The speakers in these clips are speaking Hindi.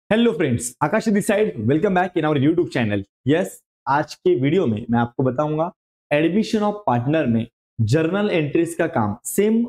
Hello friends, Akash this side. Welcome back in our YouTube channel. Yes, आज के वीडियो में मैं आपको बताऊंगा एडमिशन ऑफ पार्टनर में जर्नल एंट्रीज का काम सेम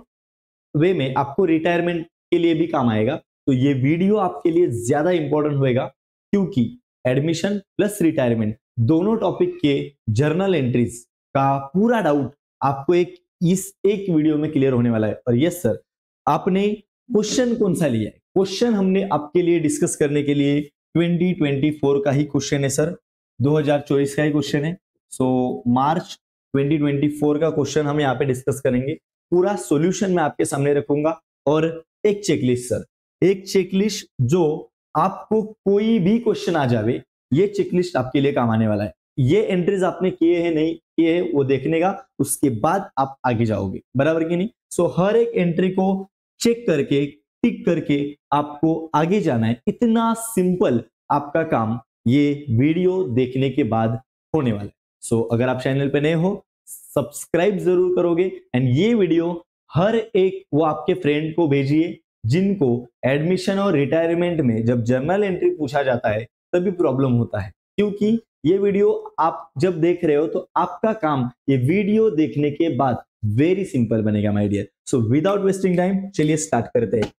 वे में आपको रिटायरमेंट के लिए भी काम आएगा। तो ये वीडियो आपके लिए ज्यादा इंपॉर्टेंट होएगा क्योंकि एडमिशन प्लस रिटायरमेंट दोनों टॉपिक के जर्नल एंट्रीज का पूरा डाउट आपको इस एक वीडियो में क्लियर होने वाला है। और यस सर, आपने क्वेश्चन कौन सा लिया है? क्वेश्चन हमने आपके लिए डिस्कस करने के लिए 2024 का ही क्वेश्चन है सर, 2024 का ही क्वेश्चन है। सो मार्च 2024 का क्वेश्चन हम यहाँ पे डिस्कस करेंगे। पूरा सॉल्यूशन मैं आपके सामने रखूंगा और एक चेकलिस्ट सर, एक चेकलिस्ट जो आपको कोई भी क्वेश्चन आ जावे, ये चेकलिस्ट आपके लिए काम आने वाला है। ये एंट्रीज आपने किए हैं नहीं किए हैं वो देखने का, उसके बाद आप आगे जाओगे, बराबर कि नहीं। सो हर एक एंट्री को चेक करके टिक करके आपको आगे जाना है। इतना सिंपल आपका काम ये वीडियो देखने के बाद होने वाला है। सो अगर आप चैनल पे नए हो सब्सक्राइब जरूर करोगे एंड ये वीडियो हर एक वो आपके फ्रेंड को भेजिए जिनको एडमिशन और रिटायरमेंट में जब जर्नल एंट्री पूछा जाता है तभी प्रॉब्लम होता है। क्योंकि ये वीडियो आप जब देख रहे हो तो आपका काम ये वीडियो देखने के बाद वेरी सिंपल बनेगा my dear. So without wasting time चलिए स्टार्ट करते हैं।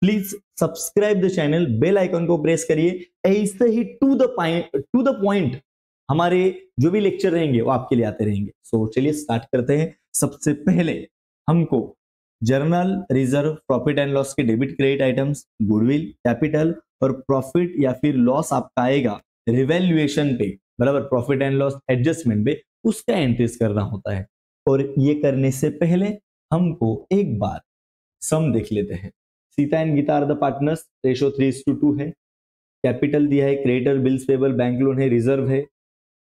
Please subscribe the channel, bell icon को प्रेस करिए। ऐसे ही टू द पॉइंट हमारे जो भी लेक्चर रहेंगे वो आपके लिए आते रहेंगे। सो चलिए स्टार्ट करते हैं। सबसे पहले हमको general reserve, profit and loss के debit credit items, goodwill, capital और प्रॉफिट या फिर लॉस आपका आएगा रिवैल्यूएशन पे, बराबर, प्रॉफिट एंड लॉस एडजस्टमेंट पे, उसका एंट्रीज करना होता है। और ये करने से पहले हमको एक बार सम देख लेते हैं। Sita and Gita are the partners, ratio 3:2 है। कैपिटल दिया है, creditor, bills payable, bank loan है, रिजर्व है,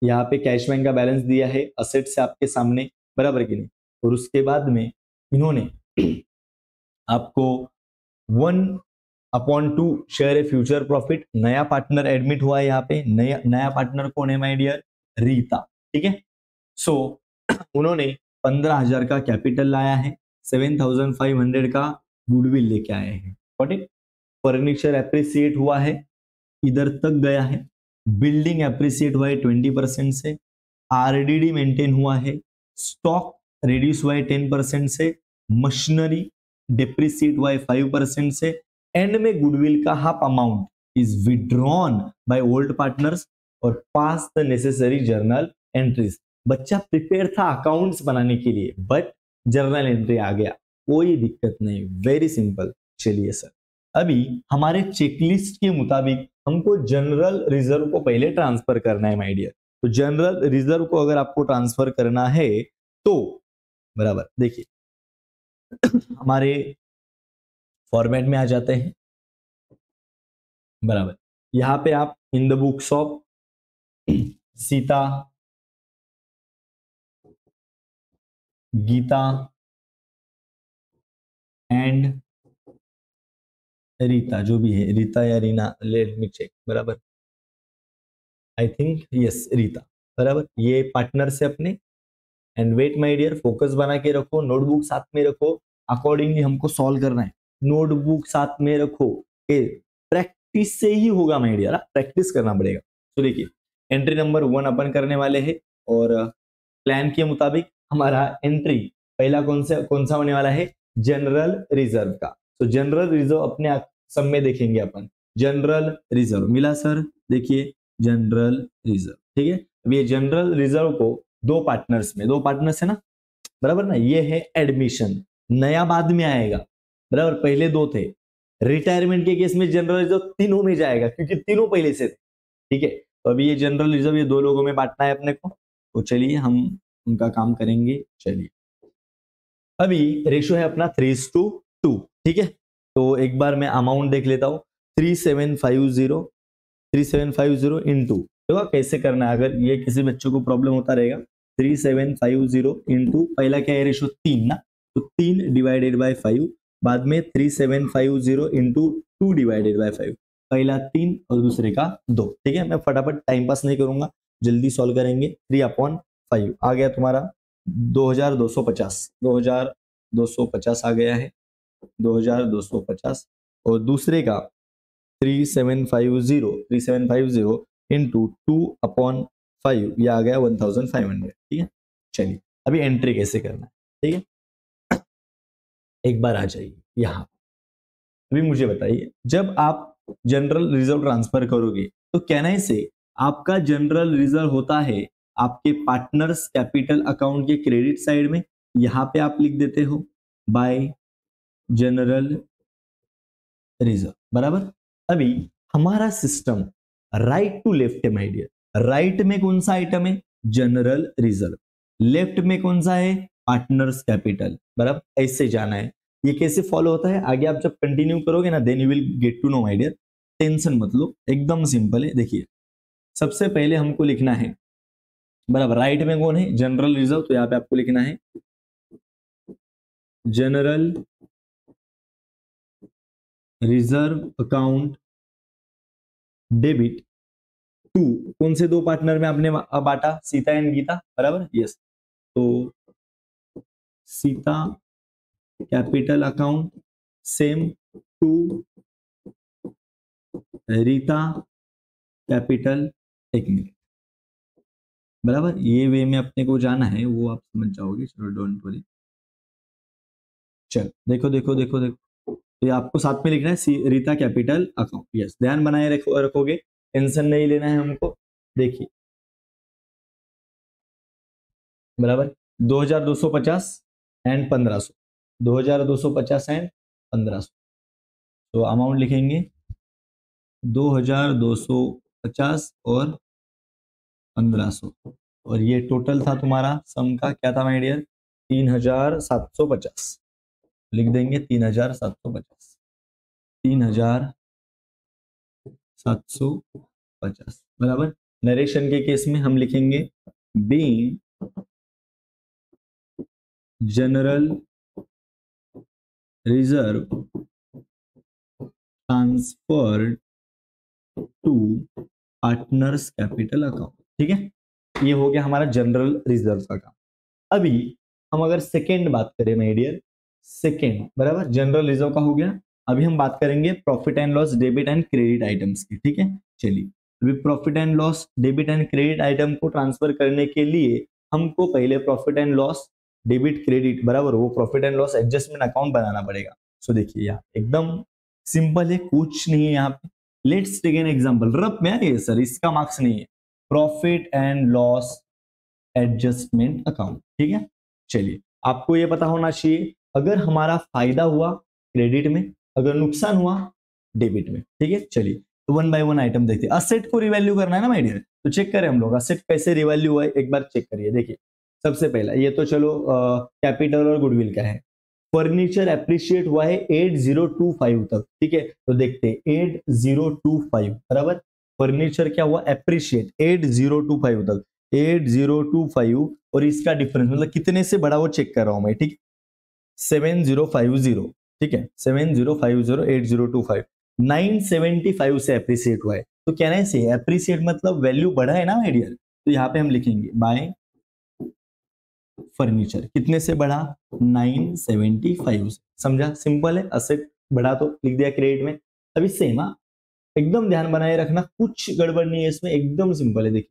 यहाँ पे कैश बैंक का बैलेंस दिया है, असेट्स है आपके सामने, बराबर कि नहीं। और उसके बाद में इन्होंने आपको 1/2 शेयर है फ्यूचर प्रॉफिट। नया पार्टनर एडमिट हुआ है यहाँ पे। नया पार्टनर कौन है माय डियर? रीता, ठीक है। सो उन्होंने 15,000 का कैपिटल लाया है, 7,500 का गुडविल लेके आए हैं। फर्नीचर एप्रिसिएट हुआ है, इधर तक गया है। बिल्डिंग एप्रिसिएट हुआ है 20% से। आरडीडी मेंटेन हुआ है। स्टॉक रिड्यूस हुआ है 10% से। मशीनरी डिप्रिसिएट हुआ है 5% से। एंड में गुडविल का half amount is withdrawn by old partners और पास द नेसेसरी जर्नल एंट्रीज। बच्चा प्रिपेयर था अकाउंट्स बनाने के लिए बट जर्नल एंट्री आ गया, कोई दिक्कत नहीं, वेरी सिंपल। चलिए सर, अभी हमारे चेकलिस्ट के मुताबिक हमको जनरल रिजर्व को पहले ट्रांसफर करना है माय डियर। तो जनरल रिजर्व को अगर आपको ट्रांसफर करना है तो बराबर देखिए हमारे फॉर्मेट में आ जाते हैं, बराबर। यहां पे आप in the books of Sita, Gita and Rita, जो भी है, रीता या रीना, लेट मी चेक, बराबर, आई थिंक यस रीता, बराबर। ये पार्टनर से अपने। And wait my dear, focus बना के रखो, नोटबुक साथ में रखो, अकॉर्डिंगली हमको सॉल्व करना है। नोटबुक साथ में रखो, प्रैक्टिस से ही होगा माय डियर, प्रैक्टिस करना पड़ेगा। तो देखिए एंट्री नंबर 1 अपन करने वाले हैं और प्लान के मुताबिक हमारा एंट्री पहला कौन सा होने वाला है? जनरल रिजर्व का। तो जनरल रिजर्व अपने सब में देखेंगे अपन। जनरल रिजर्व मिला सर, देखिए जनरल रिजर्व, ठीक है। अब ये जनरल रिजर्व को दो पार्टनर्स है ना, बराबर ना। ये है एडमिशन, नया बाद में आएगा, बराबर, पहले दो थे। रिटायरमेंट के केस में जनरल रिजर्व तीनों में जाएगा क्योंकि तीनों पहले से थे, ठीक है। तो अभी ये जनरल रिजर्व ये दो लोगों में बांटना है अपने को। तो चलिए हम उनका काम करेंगे। चलिए अभी रेशो है अपना 3:2, ठीक है। तो एक बार मैं अमाउंट देख लेता हूं, 3750 इंटू, देखो कैसे करना है अगर ये किसी बच्चों को प्रॉब्लम होता रहेगा। 3750 इंटू पहला क्या है रेशो 3 ना, तो 3 डिवाइडेड बाय 5, बाद में 3750 इंटू 2 डिवाइडेड बाय 5, पहला 3 और दूसरे का 2, ठीक है। मैं फटाफट टाइम पास नहीं करूंगा, जल्दी सॉल्व करेंगे। 3/5 आ गया तुम्हारा 2250 आ गया है, 2250। और दूसरे का 3750 इंटू 2/5, ये आ गया 1500। ठीक है, चलिए अभी एंट्री कैसे करना है, ठीक है, एक बार आ जाइए यहाँ। अभी मुझे बताइए, जब आप जनरल रिजर्व ट्रांसफर करोगे तो कहने से आपका जनरल रिजर्व होता है आपके पार्टनर्स कैपिटल अकाउंट के क्रेडिट साइड में, यहां पे आप लिख देते हो बाय जनरल रिजर्व, बराबर। अभी हमारा सिस्टम राइट टू लेफ्ट है माय डियर। राइट में कौन सा आइटम है, जनरल रिजर्व, लेफ्ट में कौन सा है, पार्टनर्स कैपिटल, बराबर। ऐसे जाना है। ये कैसे फॉलो होता है आगे आप जब कंटिन्यू करोगे ना, then you will get to know my dear, tension मत लो, एकदम सिंपल है। देखिए सबसे पहले हमको लिखना है, बराबर, राइट में कौन है, जनरल रिजर्व, तो यहाँ पे आपको लिखना है general reserve account debit to, कौन से दो पार्टनर में आपने बांटा, सीता एंड गीता, बराबर, यस। तो Sita capital account same to Rita capital, एक मिनट, बराबर। ये वे में अपने को जाना है, वो आप समझ जाओगे, चलो डोंट वरी। चल देखो देखो देखो देखो, ये आपको साथ में लिखना है रीता कैपिटल अकाउंट, यस, ध्यान बनाए रखोगे, टेंशन नहीं लेना है हमको। देखिए बराबर, 2250 एंड 1500, 2250 एंड 1500, तो अमाउंट लिखेंगे 2250 और 1500, और ये टोटल था तुम्हारा सम का, क्या था माय डियर, 3750, लिख देंगे 3750, 3750, बराबर। नरेशन के केस में हम लिखेंगे being general reserve transferred to partners capital account, ठीक है, ये हो गया हमारा जनरल रिजर्व का काम। अभी हम अगर सेकेंड बात करें माय डियर, सेकेंड, बराबर, जनरल रिजर्व का हो गया। अभी हम बात करेंगे profit and loss debit and credit items की, ठीक है। चलिए अभी profit and loss debit and credit item को ट्रांसफर करने के लिए हमको पहले profit and loss debit credit, बराबर, वो profit and loss adjustment account बनाना पड़ेगा। सो देखिए यहाँ एकदम सिंपल है, कुछ नहीं है यहाँ पे। Let's take an example, rough में है सर, इसका मार्क्स नहीं है, profit and loss adjustment account, ठीक है। चलिए आपको ये पता होना चाहिए, अगर हमारा फायदा हुआ क्रेडिट में, अगर नुकसान हुआ डेबिट में, ठीक है। चलिए तो वन बाय वन आइटम देखते हैं। असेट को रिवैल्यू करना है ना माय डियर, तो चेक करें हम लोग असेट कैसे रिवैल्यू हुआ है, एक बार चेक करिए। देखिए सबसे पहला ये तो चलो कैपिटल और गुडविल का है। फर्नीचर एप्रिशिएट हुआ है 8025 तक, ठीक है, तो देखते हैं 8025, बराबर। फर्नीचर क्या हुआ, एप्रिशिएट 8025 तक, 8025, और इसका डिफरेंस मतलब कितने से बड़ा वो चेक कर रहा हूं मैं, ठीक, 7050, ठीक है, 7050 8025, 975 से एप्रिशिएट हुआ है, तो कहने से एप्रिशिएट मतलब वैल्यू बढ़ा है ना माय डियर, तो यहाँ पे हम लिखेंगे बाय फर्नीचर, कितने से बढ़ा, 975 से, समझा, सिंपल है। असेट बढ़ा तो लिख दिया क्रेडिट में। अभी सेम, एकदम ध्यान बनाए रखना, कुछ गड़बड़ नहीं है इसमें, एकदम सिंपल है। देखिए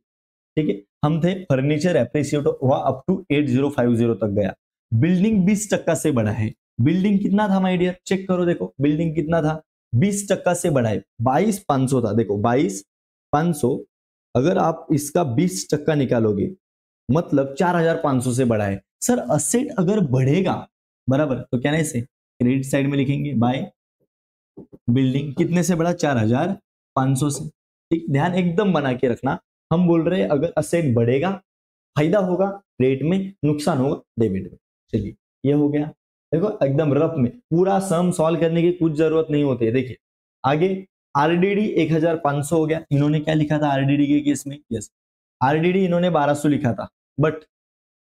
ठीक है, हम थे फर्नीचर एप्रिशिएट हुआ अप टू 8050 तक गया, बिल्डिंग 20% से बढ़ा है। बिल्डिंग कितना था माय डियर, चेक करो, देखो बिल्डिंग कितना था, 20% से बढ़ा है, 22500 था, देखो 22500, अगर आप इसका 20% निकालोगे मतलब 4500 से बढ़ा है। सर असेट अगर बढ़ेगा, बराबर, तो क्या नहीं से क्रेडिट साइड में लिखेंगे बाय बिल्डिंग, कितने से बढ़ा, 4500 से, ठीक, ध्यान एकदम बना के रखना। हम बोल रहे हैं अगर असेट बढ़ेगा फायदा होगा क्रेडिट में, नुकसान होगा डेबिट में। चलिए ये हो गया, देखो एकदम रफ में, पूरा सम सॉल्व करने की कुछ जरूरत नहीं होती है। देखिए आगे आरडीडी 1500 हो गया, इन्होंने क्या लिखा था आरडीडी के केस में, यस, आरडीडी इन्होंने 1200 लिखा था, बट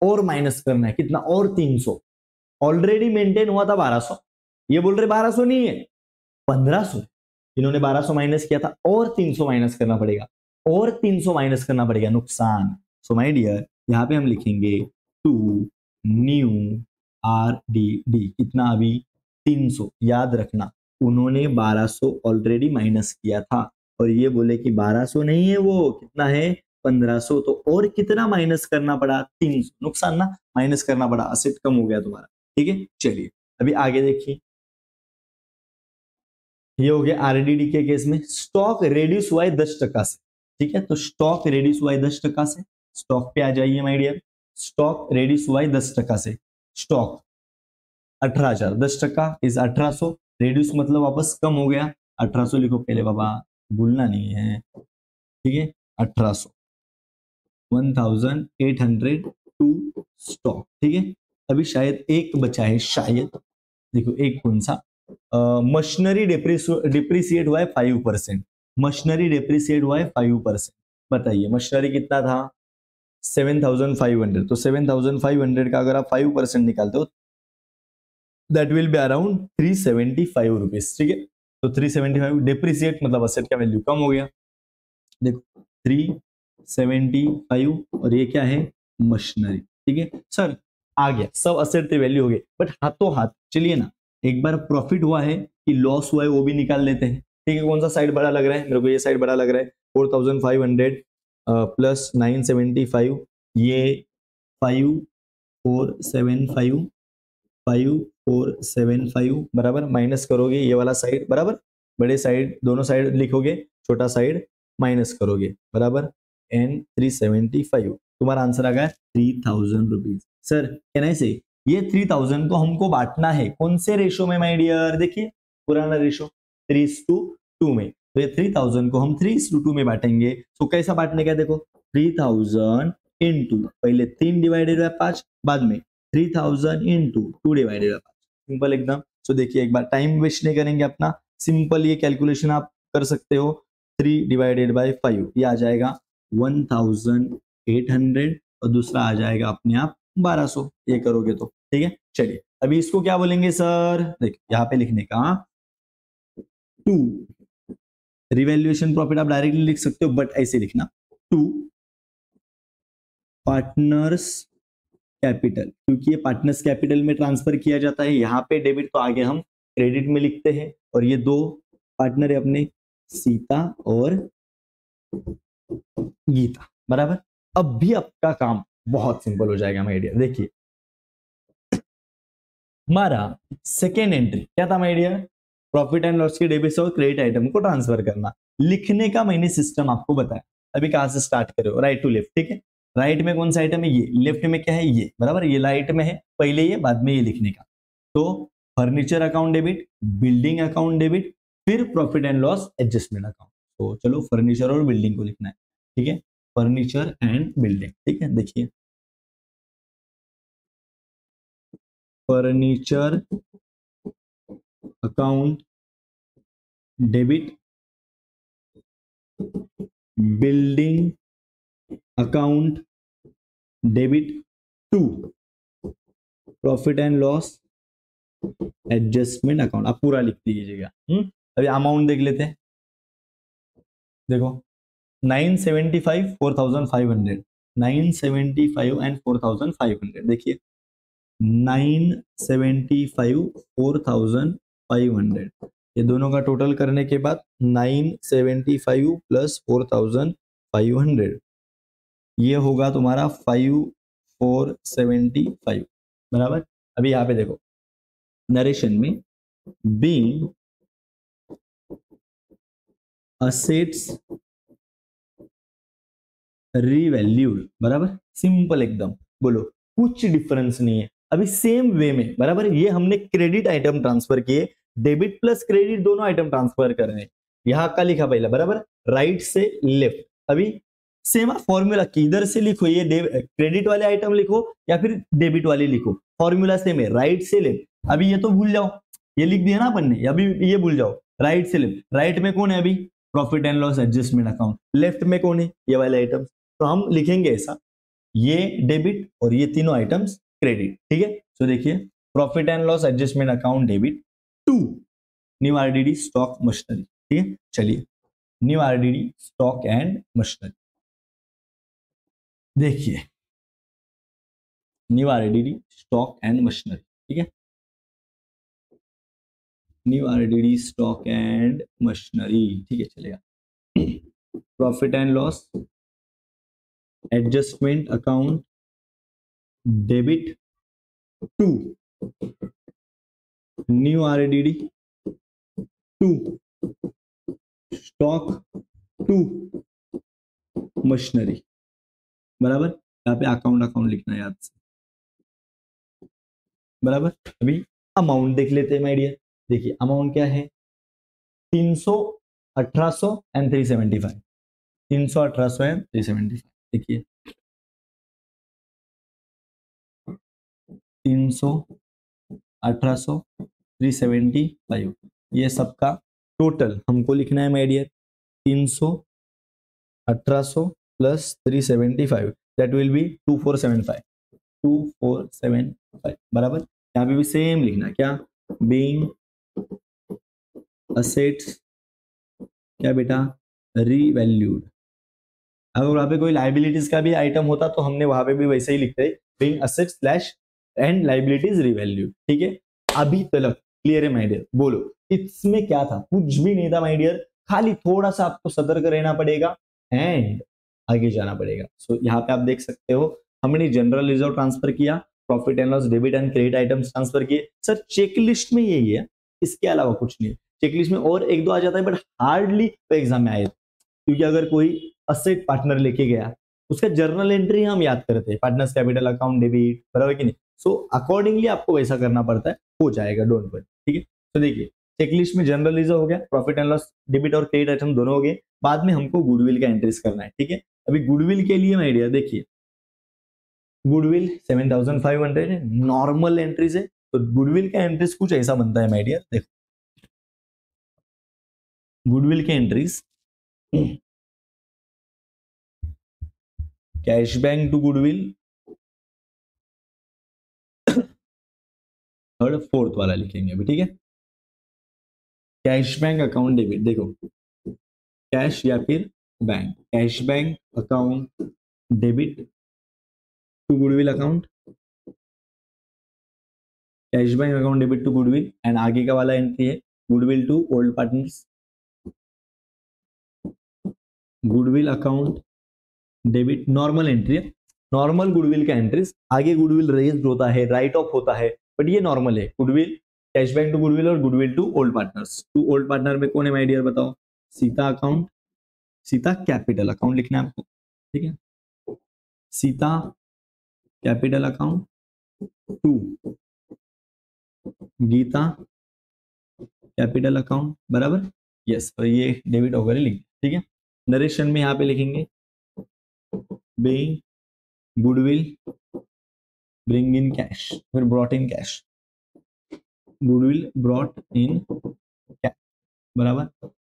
और माइनस करना है कितना, और 300, ऑलरेडी मेंटेन हुआ था 1200, ये बोल रहे 1200 नहीं है 1500, इन्होंने 1200 माइनस किया था, और 300 माइनस करना पड़ेगा, और 300 माइनस करना पड़ेगा, नुकसान। सो माय डियर यहाँ पे हम लिखेंगे टू न्यू आरडीडी, कितना अभी 300, याद रखना उन्होंने 1200 ऑलरेडी माइनस किया था और ये बोले कि 1200 नहीं है, वो कितना है 1500, तो और कितना माइनस करना पड़ा 300, नुकसान ना, माइनस करना पड़ा, असेट कम हो गया तुम्हारा। ठीक है, चलिए अभी आगे देखिए, ये हो गया आरडीडी के केस में स्टॉक रेड्यूस हुआ है 10% से। ठीक है, तो स्टॉक रेड्यूस हुआ है 10% से, स्टॉक पे आ जाइए माय डियर, स्टॉक रेड्यूस हुआ है 10% से, स्टॉक 18,000, 10% इज 1800, रेड्यूस मतलब वापस कम हो गया, 1800 लिखो पहले बाबा, भूलना नहीं है। ठीक है, 1800, 1800 टू स्टॉक। ठीक है, अभी शायद एक बचा है, शायद, देखो एक कौन सा, मशीनरी डिप्रिसिएट हुआ है 5%, मशीनरी डिप्रिसिएट हुआ है 5%। बताइए मशीनरी कितना था 7,500, तो 7,500 का अगर आप 5% निकालते हो that will be around 375 rupees. ठीक है, तो 375 डिप्रिसिएट मतलब असेट का वैल्यू कम हो गया, देखो 375 और ये क्या है मशीनरी। ठीक है सर, आ गया सब असेट की वैल्यू हो गई, बट हाथों हाथ चलिए ना, एक बार प्रॉफिट हुआ है कि लॉस हुआ है वो भी निकाल लेते हैं। ठीक है, कौन सा साइड बड़ा लग रहा है मेरे को, ये साइड बड़ा लग रहा है, 4,500 प्लस 975, ये 5,475, 5,475 बराबर, माइनस करोगे ये वाला साइड बराबर, बड़े साइड दोनों साइड लिखोगे, छोटा साइड माइनस करोगे बराबर, एन 375, तुम्हारा आंसर आ गया 3,000 रुपीज। सर कैन आई से ये 3,000 को हमको बांटना है कौन से रेशो में माय डियर, देखिए पुराना रेशो 3:2 में, तो ये 3,000 को हम 3:2 में बांटेंगे। तो कैसा बांटने का, देखो 3,000 इंटू पहले 3 डिवाइडेड बाय 5, बाद में 3,000 इंटू 2 डिवाइडेड बाय 5, सिंपल एकदम। तो देखिए एक बार टाइम वेस्ट नहीं करेंगे अपना, सिंपल ये कैलकुलेशन आप कर सकते हो, 3 डिवाइडेड बाय 5 ये आ जाएगा 1,800 और दूसरा आ जाएगा अपने आप 1,200, ये करोगे तो। ठीक है, चलिए अभी इसको क्या बोलेंगे सर, देखिए यहाँ पे लिखने का 2, रिवैल्यूएशन प्रॉफिट आप डायरेक्टली लिख सकते हो बट ऐसे लिखना 2 पार्टनर्स कैपिटल, क्योंकि ये पार्टनर्स कैपिटल में ट्रांसफर किया जाता है, यहाँ पे डेबिट तो आगे हम क्रेडिट में लिखते हैं, और ये दो पार्टनर है अपने सीता और गीता बराबर। अब भी आपका काम बहुत सिंपल हो जाएगा माय डियर, देखिए हमारा सेकेंड एंट्री क्या था my dear, profit and loss के डेबिट से और क्रेडिट आइटम को ट्रांसफर करना, लिखने का मैंने सिस्टम आपको बताया। अभी कहां से स्टार्ट करो, राइट टू लेफ्ट। ठीक है, राइट में कौन सा आइटम है, ये लेफ्ट में क्या है ये बराबर, ये राइट में है, पहले ये बाद में ये लिखने का। तो furniture account debit, building account debit, फिर profit and loss adjustment account. तो चलो फर्नीचर और बिल्डिंग को लिखना है। ठीक है, फर्नीचर एंड बिल्डिंग। ठीक है, देखिए furniture account debit, building account debit to profit and loss adjustment account, आप पूरा लिख लीजिएगा। अभी अमाउंट देख लेते हैं, देखो 975 4,500, 975 एंड 4,500, देखिए 975 4,500, ये दोनों का टोटल करने के बाद 975 प्लस 4,500, ये होगा तुम्हारा 5,475 बराबर। अभी यहाँ पे देखो नरेशन में बीइंग असेट्स रीवैल्यूड बराबर, सिंपल एकदम, बोलो कुछ डिफरेंस नहीं है। अभी सेम वे में बराबर, ये हमने क्रेडिट आइटम ट्रांसफर किए, डेबिट प्लस क्रेडिट दोनों आइटम ट्रांसफर कर रहे हैं, यहां का लिखा पहला बराबर, राइट से लेफ्ट। अभी सेम फॉर्मूला किधर से लिखो, ये क्रेडिट वाले आइटम लिखो या फिर डेबिट वाले लिखो, फॉर्मूला सेम है, राइट से लेफ्ट। अभी ये तो भूल जाओ, ये लिख दिया ना अपन ने, अभी ये भूल जाओ, राइट से लेफ्ट, राइट में कौन है अभी profit and loss adjustment account, left में कौन है ये वाले आइटम, तो हम लिखेंगे ऐसा, ये डेबिट और ये तीनों आइटम्स क्रेडिट। ठीक है, तो देखिए profit and loss adjustment account debit to new RDD stock machinery. ठीक है, चलिए new RDD stock and machinery, देखिए new RDD stock and machinery. ठीक है, new RDD stock and machinery, ठीक है चलेगा। Profit and loss, adjustment account, debit to new RDD to stock to machinery, बराबर। यहाँ पे अकाउंट अकाउंट लिखना है याद से, बराबर। अभी अमाउंट देख लेते हैं माय डियर। देखिए अमाउंट क्या है, 300, 1800 एंड 375, 300, 1800 एंड 375। देखिए 300, 1800, 375, ये सबका टोटल हमको लिखना है my dear. 300, 1800 plus 375, that will be 2475, 2475, बराबर। यहाँ पे भी सेम लिखना है, क्या, बीइंग असेट्स, क्या बेटा, रीवैल्यूड। अगर वहां पे कोई लाइबिलिटीज का भी आइटम होता तो हमने वहां पे भी वैसे ही लिखते, being assets slash and liabilities revalued, ठीक है। अभी तक क्लियर है माय डियर, बोलो इसमें क्या था, कुछ भी नहीं था माय डियर, खाली थोड़ा सा आपको सतर्क रहना पड़ेगा एंड आगे जाना पड़ेगा। सो यहाँ पे आप देख सकते हो, हमने जनरल रिजर्व ट्रांसफर किया, profit and loss, debit and credit items transfer किए। सर चेकलिस्ट में यही है, इसके अलावा कुछ नहीं। चेकलिस्ट में और एक दो आ जाता है, बट हार्डली एग्जाम में आए, क्योंकि अगर कोई असेट पार्टनर लेके गया, उसका जर्नल एंट्री हम याद करते हैं, पार्टनर्स कैपिटल अकाउंट, डेबिट, बराबर कि नहीं। सो अकॉर्डिंगली आपको वैसा करना पड़ता है, हो जाएगा, डोंट वरी, ठीक है। तो देखिए चेकलिस्ट में जनरल रिजर्व हो गया, प्रॉफिट एंड लॉस, डेबिट और क्रेडिट आइटम दोनों हो गए। बाद में हमको गुडविल का एंट्रीज करना है, ठीक है। अभी गुडविल के लिए आइडिया देखिए, गुडविल 7500 है, नॉर्मल एंट्रीज है, तो गुडविल का एंट्रीज कुछ ऐसा बनता है माय डियर। देखो गुडविल के एंट्रीज, cash bank to goodwill, third fourth वाला लिखेंगे अभी, ठीक है। कैश बैंक अकाउंट डेबिट, देखो कैश या फिर bank, cash bank account debit to goodwill account, cash bank account debit to goodwill, and आगे का वाला एंट्री है goodwill to old partners, goodwill account debit, normal entry है, नॉर्मल गुडविल का एंट्रीज। आगे गुडविल रेज्ड होता है, राइट ऑफ होता है, बट ये नॉर्मल है। Goodwill, cash bank to goodwill और goodwill to old partners. To old partner में कौन है माय डियर बताओ, Sita account, Sita capital account लिखना है आपको, ठीक है। Sita capital account to Gita capital account, बराबर, यस। और ये डेबिट वगैरह लिख, ठीक है। नरेशन में यहाँ पे लिखेंगे being goodwill bring in cash, फिर brought in cash, goodwill brought in cash, बराबर।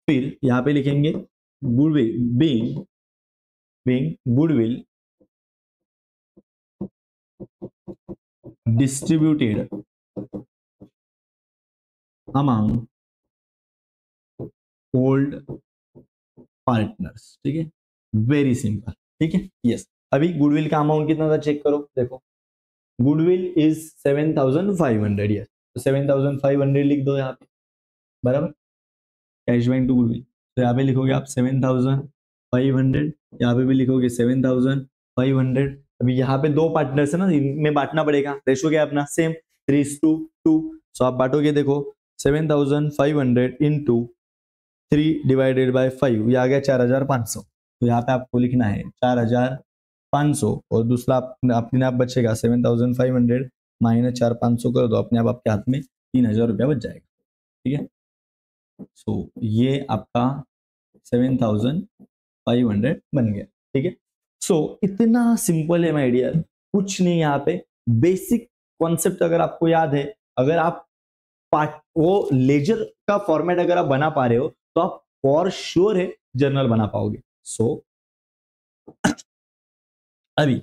फिर यहाँ पे लिखेंगे goodwill being goodwill distributed among old partners, ठीक है, वेरी सिंपल, ठीक है, यस। अभी गुडविल का अमाउंट कितना था चेक करो, देखो गुडविल इज 7500, यस, तो 7500 लिख दो यहाँ पे, बराबर। कैश बैंक टू गुडविल, तो यहाँ पे लिखोगे आप 7500, यहाँ पे भी लिखोगे 7500। अभी यहाँ पे दो पार्टनर्स है ना, इनमें बांटना पड़ेगा, रेशो क्या है अपना सेम, 3:2। सो आप बांटोगे, देखो 7500 इंटू 3/5, ये आ गया 4500। तो यहाँ पे आपको लिखना है 4500, और दूसरा अपने आप बचेगा 7500 माइनस 4500 कर दो, अपने आप आपके हाथ में 3000 रुपया बच जाएगा, ठीक है। सो ये आपका 7500 बन गया, ठीक है। सो इतना सिंपल है माय डियर, कुछ नहीं यहाँ पे, बेसिक कॉन्सेप्ट अगर आपको याद है, अगर आप वो लेजर का फॉर्मेट अगर आप बना पा रहे हो, तो आप फॉर श्योर है जर्नल बना पाओगे। सो अभी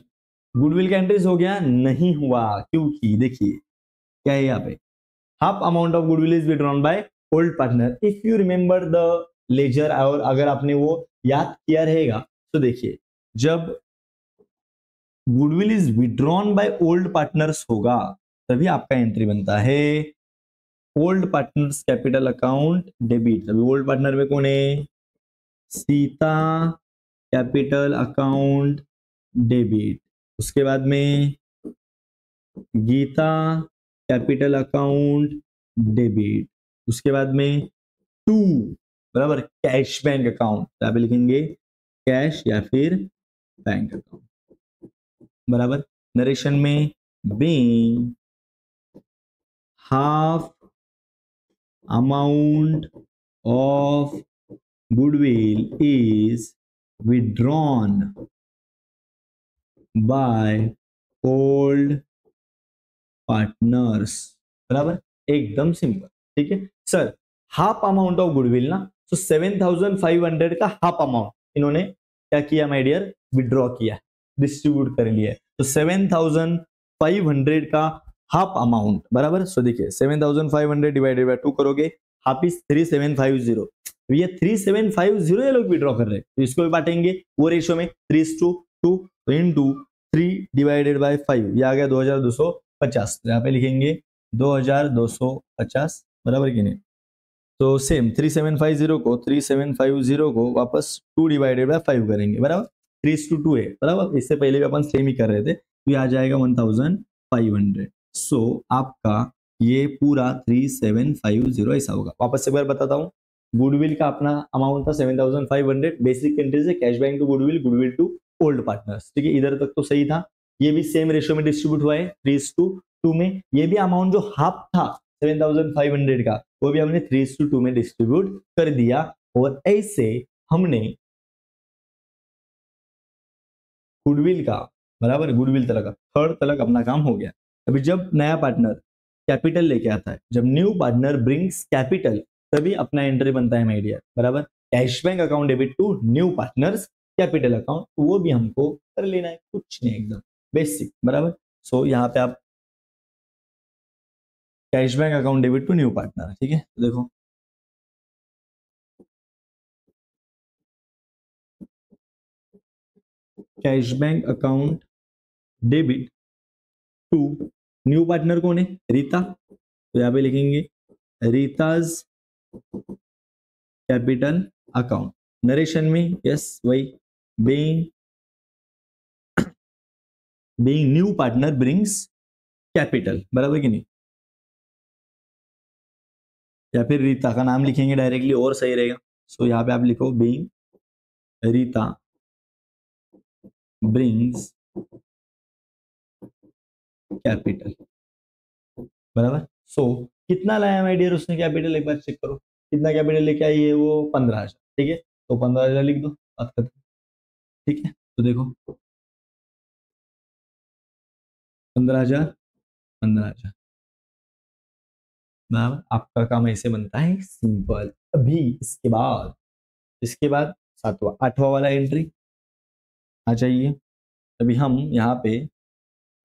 गुडविल का एंट्रीज हो गया, नहीं हुआ क्योंकि देखिए क्या है यहाँ पे, half amount of goodwill is withdrawn by old partner. If you remember the ledger, और अगर आपने वो याद किया रहेगा, तो देखिए जब goodwill is withdrawn by old partners होगा, तभी आपका एंट्री बनता है old partners capital account debit. अभी ओल्ड पार्टनर में कौन है? Sita capital account debit. उसके बाद में गीता कैपिटल अकाउंट डेबिट। उसके बाद में टू, बराबर, कैश बैंक अकाउंट, यहाँ पे लिखेंगे कैश या फिर बैंक अकाउंट, बराबर। नरेशन में being half amount of goodwill is withdrawn by old partners, बराबर, एकदम सिंपल। ठीक है sir, half amount of goodwill ना, तो 7,500 का हाफ अमाउंट इन्होंने क्या किया माय डियर? विड्रॉ किया, डिस्ट्रीब्यूट कर लिया है। तो 7,500 का हाफ अमाउंट, बराबर। सो देखिए 7,500 डिवाइडेड बाय 2 करोगे, हाफ इज 3,750। ये 3,750 ये लोग विड्रॉ कर रहे हैं, तो इसको भी बांटेंगे वो रेशियो में 3:2, तो इनटू 3 डिवाइडेड बाय 5, ये आ गया 2,250। यहाँ पे लिखेंगे 2,250, बराबर कि नहीं? तो सेम 3,750 को वापस 2 डिवाइडेड बाय 5 करेंगे, बराबर। 3:2 है, बराबर। इससे पहले भी अपन सेम ही कर रहे थे, तो ये आ जाएगा 1,500। सो आपका ये पूरा 3,750 ऐसा होगा। वापस एक बार बताता हूँ, गुडविल का अपना अमाउंट था 7,500, बेसिक एंट्रीज है cash bank to goodwill, goodwill to old partners. ठीक है, इधर तक तो सही था। ये भी सेम रेशियो में डिस्ट्रीब्यूट हुआ है 3:2 में। ये भी अमाउंट जो हाफ था 7,500 का, वो भी हमने 3:2 में डिस्ट्रीब्यूट कर दिया। और ऐसे हमने गुडविल का, बराबर, गुडविल तलक, थर्ड तलक अपना काम हो गया। अभी जब नया पार्टनर कैपिटल लेके आता है, जब न्यू पार्टनर ब्रिंग्स कैपिटल, तभी अपना एंट्री बनता है माय डियर, बराबर। Cash bank account debit to new partners capital account, वो भी हमको कर लेना है, कुछ नहीं, एकदम बेसिक, बराबर। सो यहाँ पे आप cash bank account debit to new partner, ठीक है। तो देखो cash bank account debit to new partner कौन है? रीता। तो यहाँ पे लिखेंगे रीताज कैपिटल अकाउंट। नरेशन में यस वही, being new partner brings capital, बराबर कि नहीं? या फिर रीता का नाम लिखेंगे डायरेक्टली और सही रहेगा। सो यहाँ पे आप लिखो बीइंग रीता ब्रिंग्स कैपिटल, बराबर। सो कितना लाया माय डियर उसने कैपिटल, एक बार चेक करो कितना कैपिटल लेके आई है वो, 15,000। ठीक है, तो 15,000 लिख दो, बात खत्म। ठीक है, तो देखो 15,000, 15,000, बराबर। आपका काम ऐसे बनता है, सिंपल। अभी इसके बाद सातवां आठवां वाला एंट्री आ जाइए। अभी हम यहाँ पे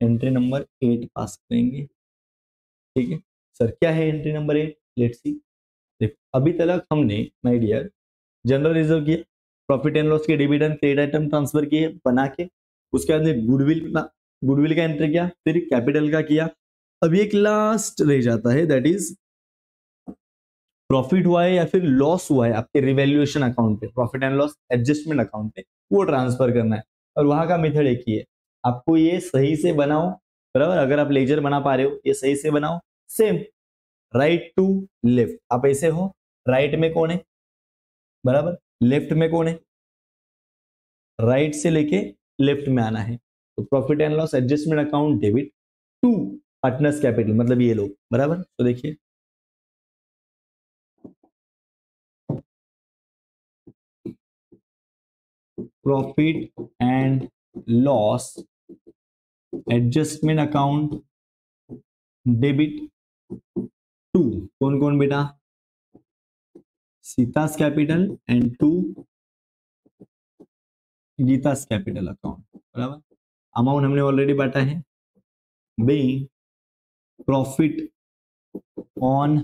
एंट्री नंबर 8 पास करेंगे। ठीक है सर, क्या है एंट्री नंबर 8? Let's see. देखो अभी तक हमने माय डियर जनरल रिजर्व किया, प्रॉफिट एंड लॉस के डिविडेंड क्रेडिट आइटम ट्रांसफर किए बना के, उसके बाद में गुडविल का एंट्री किया, फिर कैपिटल का किया। अभी एक लास्ट रह जाता है, दैट इज प्रॉफिट हुआ है या फिर लॉस हुआ है आपके रिवैल्यूएशन अकाउंट पे, profit and loss adjustment account पे, वो ट्रांसफर करना है। और वहां का मेथड एक ही है, आपको ये सही से बनाओ, बराबर। अगर आप लेजर बना पा रहे हो, ये सही से बनाओ। सेम राइट टू लेफ्ट, आप ऐसे हो, राइट में कौन है, बराबर, लेफ्ट में कौन है, राइट से लेके लेफ्ट में आना है। तो profit and loss adjustment account debit to partners capital, मतलब ये लोग, बराबर। तो देखिए profit and loss adjustment account debit to, कौन कौन बेटा? Sita's capital and to Gita's capital account, बराबर। अमाउंट हमने ऑलरेडी बांटा है, being profit on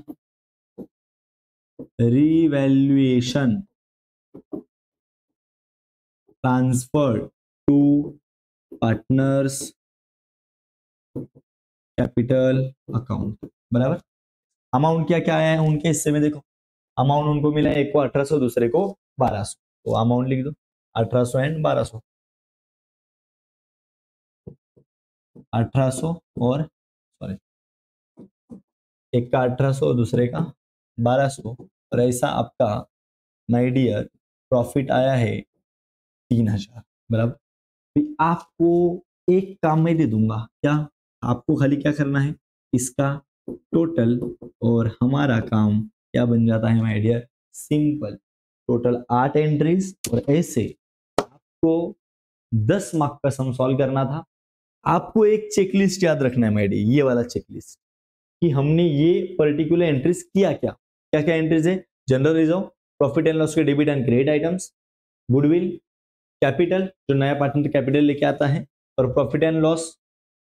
revaluation transferred to partners capital account, बराबर। अमाउंट क्या क्या आया है उनके हिस्से में, देखो अमाउंट उनको मिला है, एक को 1800 दूसरे को 1200, तो अमाउंट लिख दो 1800 एंड 1200, 1800 और सॉरी एक का 1800 दूसरे का 1200, और ऐसा आपका माय डियर प्रॉफिट आया है 3000, बराबर। फिर आपको एक काम मैं दे दूंगा, क्या आपको खाली क्या करना है, इसका टोटल, और हमारा काम क्या बन जाता है my dear, simple, total 8 entries, और ऐसे आपको 10 मार्क का सम सॉल्व करना था। आपको एक चेकलिस्ट याद रखना है माय डियर, ये वाला चेकलिस्ट, कि हमने ये पर्टिकुलर एंट्रीज किया क्या क्या क्या एंट्रीज है, general reserve, profit and loss के debit and credit items, goodwill, capital जो नया पार्टनर कैपिटल लेके आता है, और प्रॉफिट एंड लॉस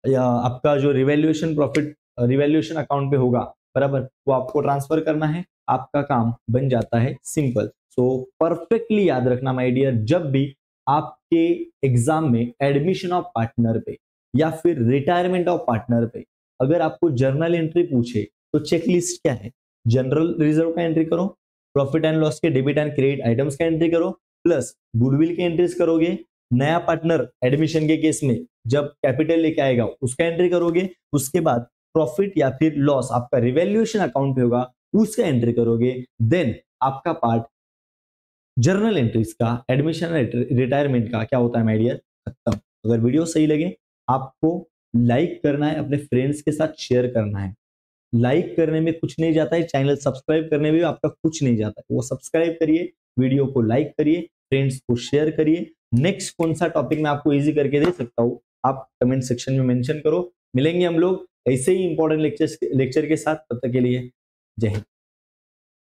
या आपका जो रिवैल्यूएशन प्रॉफिट रिवैल्यूएशन अकाउंट पे होगा, बराबर, वो आपको ट्रांसफर करना है, आपका काम बन जाता है सिंपल। सो परफेक्टली याद रखना माय डियर, जब भी आपके एग्जाम में एडमिशन ऑफ पार्टनर पे या फिर रिटायरमेंट ऑफ पार्टनर पे अगर आपको जर्नल एंट्री पूछे तो चेकलिस्ट क्या है, जनरल रिजर्व का एंट्री करो, प्रॉफिट एंड लॉस के डेबिट एंड क्रेडिट आइटम्स का एंट्री करो, प्लस गुडविल के एंट्रीज करोगे, नया पार्टनर एडमिशन के केस में जब कैपिटल लेके आएगा उसका एंट्री करोगे, उसके बाद प्रॉफिट या फिर लॉस आपका रिवैल्यूएशन अकाउंट पे होगा उसका एंट्री करोगे, देन आपका पार्ट जर्नल एंट्रीज का एडमिशन रिटायरमेंट का क्या होता है माय डियर, खत्म। अगर वीडियो सही लगे आपको लाइक करना है, अपने फ्रेंड्स के साथ शेयर करना है, लाइक करने में कुछ नहीं जाता है, चैनल सब्सक्राइब करने में भी आपका कुछ नहीं जाता है, वो सब्सक्राइब करिए, वीडियो को लाइक करिए, फ्रेंड्स को शेयर करिए। नेक्स्ट कौन सा टॉपिक मैं आपको इजी करके दे सकता हूँ आप कमेंट सेक्शन में मेंशन करो। मिलेंगे हम लोग ऐसे ही इंपॉर्टेंट लेक्चर के साथ, तब तक के लिए जय हिंद।